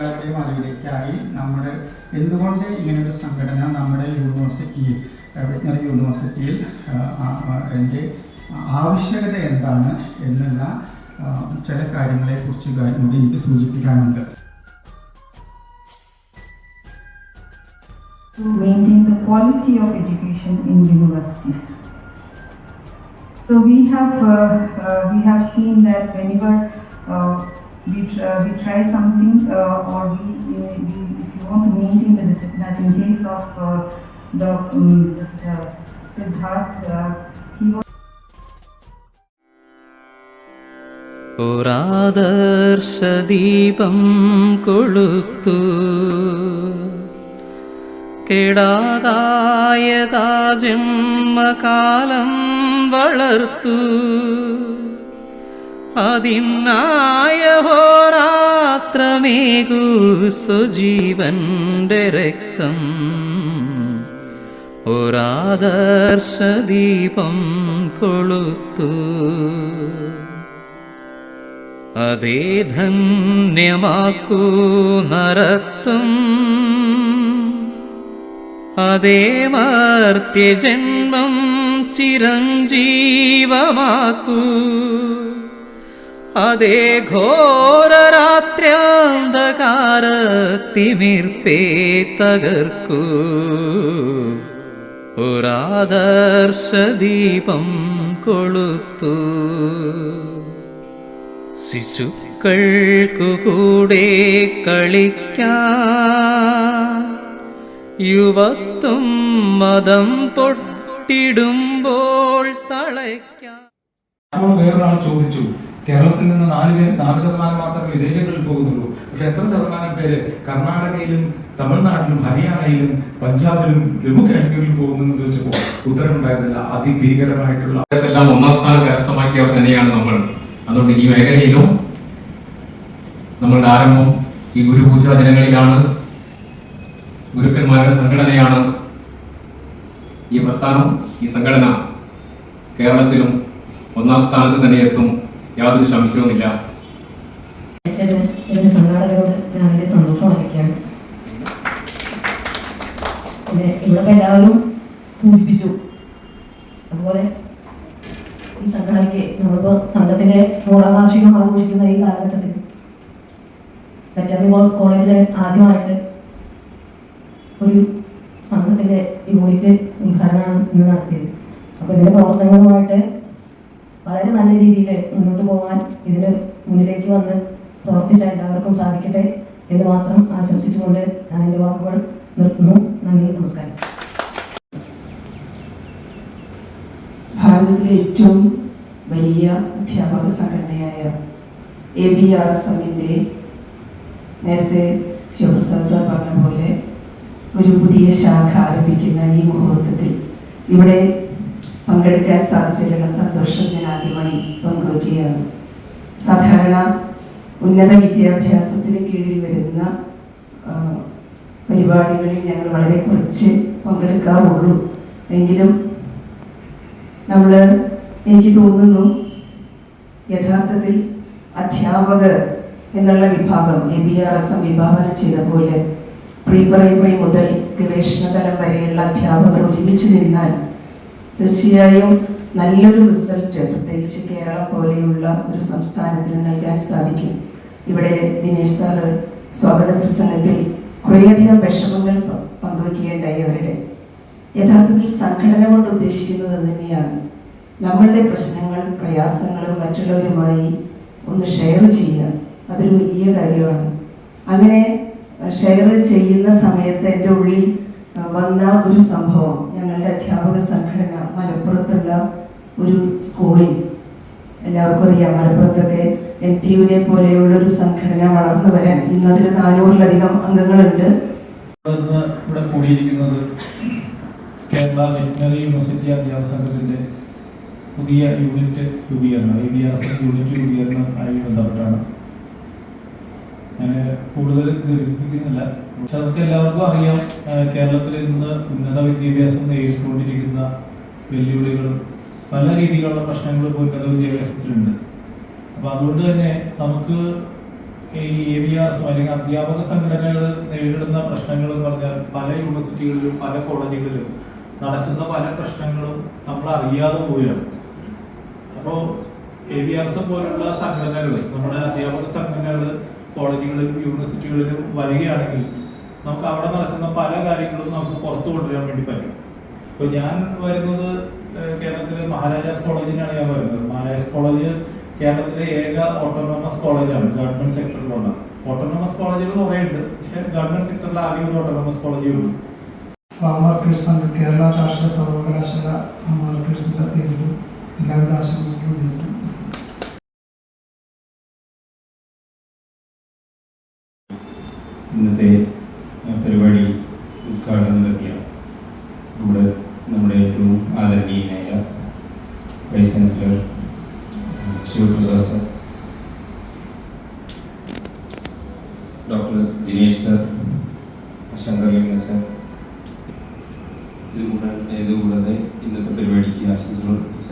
അറിവിലേക്കായി നമ്മുടെ എന്തുകൊണ്ട് ഇങ്ങനൊരു സംഘടന നമ്മുടെ യൂണിവേഴ്സിറ്റിയിൽ വെറ്റിനറി യൂണിവേഴ്സിറ്റിയിൽ എൻ്റെ ആവശ്യകത എന്താണ് എന്നുള്ള ചില കാര്യങ്ങളെക്കുറിച്ച് കൂടി എനിക്ക് സൂചിപ്പിക്കാനുണ്ട്. To maintain the quality of education in universities. So we have seen that whenever we try something or if you want to maintain the discipline, in case of Siddharth, he was ഒരാദർശദീപം കൊളുത്തു കെടാതായതാ ജന്മകാലം വളർത്തു അതിനായ ഹോരാത്രമേകൂ സുജീവന്റെ രക്തം ഒരാദർശദീപം കൊളുത്തു അതേ ധന്യമാക്കൂ നരത്വം അതേ മർത്യജന്മം ചിരഞ്ജീവമാക്കൂ അതേ ഘോരരാത്ര്യാന്ധകാരത്തിമിർപ്പേ തകർക്കൂ ഒരാദർശദീപം കൊളുത്തു ശിശുക്കൾക്കു കൂടെ കളിക്കാൻ യുവത്വം മതം പൊട്ടിടുമ്പോൾ തളയ്ക്കാൻ. വേറൊരാൾ ചോദിച്ചു, കേരളത്തിൽ നിന്ന് 4% മാത്രമേ വിദേശങ്ങളിൽ പോകുന്നുള്ളൂ, പക്ഷെ എത്ര ശതമാനം പേര് കർണാടകയിലും തമിഴ്നാട്ടിലും ഹരിയാനയിലും പഞ്ചാബിലും ജമ്മു കാശ്മീരിലും പോകുന്നെന്ന് ചോദിച്ചപ്പോൾ ഉത്തരവുണ്ടായിരുന്നില്ല. അതിഭീകരമായിട്ടുള്ള എല്ലാം ഒന്നാം സ്ഥാനം കരസ്ഥമാക്കിയവർ തന്നെയാണ് നമ്മൾ. അതുകൊണ്ട് ഈ മേഖലയിലും നമ്മളുടെ ആരംഭം ഈ ഗുരുപൂജാ ദിനങ്ങളിലാണ്. ഗുരുക്കന്മാരുടെ സംഘടനയാണ് ഈ പ്രസ്ഥാനം. ഈ സംഘടന കേരളത്തിലും ഒന്നാം സ്ഥാനത്ത് തന്നെ എത്തും, യാതൊരു സംശയവുമില്ല. സംഘാടകരോട് ഞാൻ അതിന്റെ സന്തോഷം അറിയിക്കുകയാണ്. പിന്നെ ഇവിടെ എല്ലാവരും സൂചിപ്പിച്ചു, അതുപോലെ ഈ സംഘടനയ്ക്ക് നമ്മളിപ്പോൾ സംഘത്തിന്റെ 100ാം വാർഷികം ആഘോഷിക്കുന്ന ഈ കാലഘട്ടത്തിൽ വെറ്ററിനറി കോളേജിൽ ആദ്യമായിട്ട് ഒരു സംഘത്തിന്റെ യൂണിറ്റ് ഉദ്ഘാടനമാണ് ഇന്ന് നടത്തിയത്. അപ്പോൾ ഇതിന്റെ പ്രവർത്തനങ്ങളുമായിട്ട് വളരെ നല്ല രീതിയിൽ മുന്നോട്ട് പോകാൻ ഇതിന് മുന്നിലേക്ക് വന്ന് പ്രവർത്തിച്ച എല്ലാവർക്കും സാധിക്കട്ടെ എന്ന് മാത്രം ആശംസിച്ചുകൊണ്ട് ഞാൻ എൻ്റെ വാക്കുകൾ നിർത്തുന്നു. നന്ദി, നമസ്കാരം. ഭാരതത്തിലെ ഏറ്റവും വലിയ അധ്യാപക സംഘടനയായ ABRSMന്റെ നേരത്തെ ശിവപ്രസാദ് സാർ പറഞ്ഞ പോലെ ഒരു പുതിയ ശാഖ ആരംഭിക്കുന്ന ഈ മുഹൂർത്തത്തിൽ ഇവിടെ പങ്കെടുക്കാൻ സാധിച്ചതിലുള്ള സന്തോഷം ഞാൻ ആദ്യമായി പങ്കുവയ്ക്കുകയാണ്. സാധാരണ ഉന്നത വിദ്യാഭ്യാസത്തിന് കീഴിൽ വരുന്ന പരിപാടികളിൽ ഞങ്ങൾ വളരെ കുറച്ച് പങ്കെടുക്കാറുള്ളൂ. എങ്കിലും എനിക്ക് തോന്നുന്നു യഥാർത്ഥത്തിൽ അധ്യാപകർ എന്നുള്ള വിഭാഗം ABRSM വിഭാവന ചെയ്ത പോലെ പ്രീ പ്രൈമറി മുതൽ ഗവേഷണ തലം വരെയുള്ള അധ്യാപകർ ഒരുമിച്ച് നിന്നാൽ തീർച്ചയായും നല്ലൊരു റിസൾട്ട് പ്രത്യേകിച്ച് കേരളം പോലെയുള്ള ഒരു സംസ്ഥാനത്തിന് നൽകാൻ സാധിക്കും. ഇവിടെ ദിനേശ് സാറ് സ്വാഗത പ്രസംഗത്തിൽ കുറേയധികം വിഷമങ്ങൾ പങ്കുവയ്ക്കുകയുണ്ടായി. അവരുടെ യഥാർത്ഥത്തിൽ സംഘടന കൊണ്ട് ഉദ്ദേശിക്കുന്നത് തന്നെയാണ് നമ്മളുടെ പ്രശ്നങ്ങൾ പ്രയാസങ്ങളും മറ്റുള്ളവരുമായി ഒന്ന് ഷെയർ ചെയ്യുക. അതൊരു വലിയ കാര്യമാണ്. അങ്ങനെ ഷെയർ ചെയ്യുന്ന സമയത്ത് എൻ്റെ ഉള്ളിൽ വന്ന ഒരു സംഭവം, ഞങ്ങളുടെ അധ്യാപക സംഘടന മലപ്പുറത്തുള്ള ഒരു സ്കൂളിൽ, എല്ലാവർക്കും അറിയാം മലപ്പുറത്തൊക്കെ NTUവിനെ പോലെയുള്ള ഒരു സംഘടന വളർന്നു വരാൻ ഇന്നതിൽ 400-ലധികം അംഗങ്ങളുണ്ട്. ഇവിടെ കൂടിയിരിക്കുന്നത് കേരള വെറ്റിനറി യൂണിവേഴ്സിറ്റി അധ്യാപക സംഘത്തിന്റെ പുതിയ യൂണിറ്റ് രൂപീകരണം, ABRSM യൂണിറ്റ് രൂപീകരണവുമായി ബന്ധപ്പെട്ടാണ്. ഞാൻ കൂടുതൽ ദീർഘിപ്പിക്കുന്നില്ല. പക്ഷെ നമുക്ക് എല്ലാവർക്കും അറിയാം, കേരളത്തിൽ ഇന്ന് ഉന്നത വിദ്യാഭ്യാസം നേരിട്ടുകൊണ്ടിരിക്കുന്ന വെല്ലുവിളികളും പല രീതിയിലുള്ള പ്രശ്നങ്ങളും ഉന്നത വിദ്യാഭ്യാസത്തിലുണ്ട്. അപ്പോൾ അതുകൊണ്ട് തന്നെ നമുക്ക് ഈ AVRs അല്ലെങ്കിൽ അധ്യാപക സംഘടനകൾ നേരിടുന്ന പ്രശ്നങ്ങൾ എന്ന് പറഞ്ഞാൽ പല യൂണിവേഴ്സിറ്റികളിലും പല കോളേജുകളിലും നടക്കുന്ന പല പ്രശ്നങ്ങളും നമ്മൾ അറിയാതെ പോവുകയാണ്. അപ്പോൾ AVRs പോലുള്ള സംഘടനകൾ, നമ്മുടെ അധ്യാപക സംഘടനകൾ കോളേജുകളിലും യൂണിവേഴ്സിറ്റികളിലും വരികയാണെങ്കിൽ നമുക്ക് അവിടെ നടക്കുന്ന പല കാര്യങ്ങളും നമുക്ക് പുറത്തു കൊണ്ടുവരാൻ വേണ്ടി പറ്റും. ഇപ്പോൾ ഞാൻ വരുന്നത് കേരളത്തിലെ മഹാരാജാസ് കോളേജിനാണ് ഞാൻ വരുന്നത്. മഹാരാജാസ് കോളേജ് കേരളത്തിലെ ഏക ഓട്ടോണോമസ് കോളേജാണ്, ഗവൺമെന്റ് സെക്ടറിലുള്ള. ഓട്ടോണോമസ് കോളേജുകൾ കുറേ ഉണ്ട്, പക്ഷേ ഗവൺമെന്റ് സെക്ടറിൽ ആകെ ഒരു ഓട്ടോണോമസ് കോളേജേ ഉള്ളൂ. ഫാം വർക്കേഴ്സ് സംഘം, കേരള കാർഷിക സർവകലാശാല ഫാം വർക്കേഴ്സിന്റെ പേരിലും എല്ലാവിധ ആശംസകളും നേരുന്നു. ഇന്നത്തെ പരിപാടി ഉദ്ഘാടനം നടത്തിയ നമ്മുടെ ഏറ്റവും ആദരണീയനായ vice chancellor Shivaprasad sir, doctor Dinesh sir, Shankarlinga sir, ഇതുകൂടാതെ ഇന്നത്തെ പരിപാടിക്ക് ആശംസകൾ അർപ്പിച്ച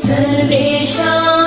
सर्वेषां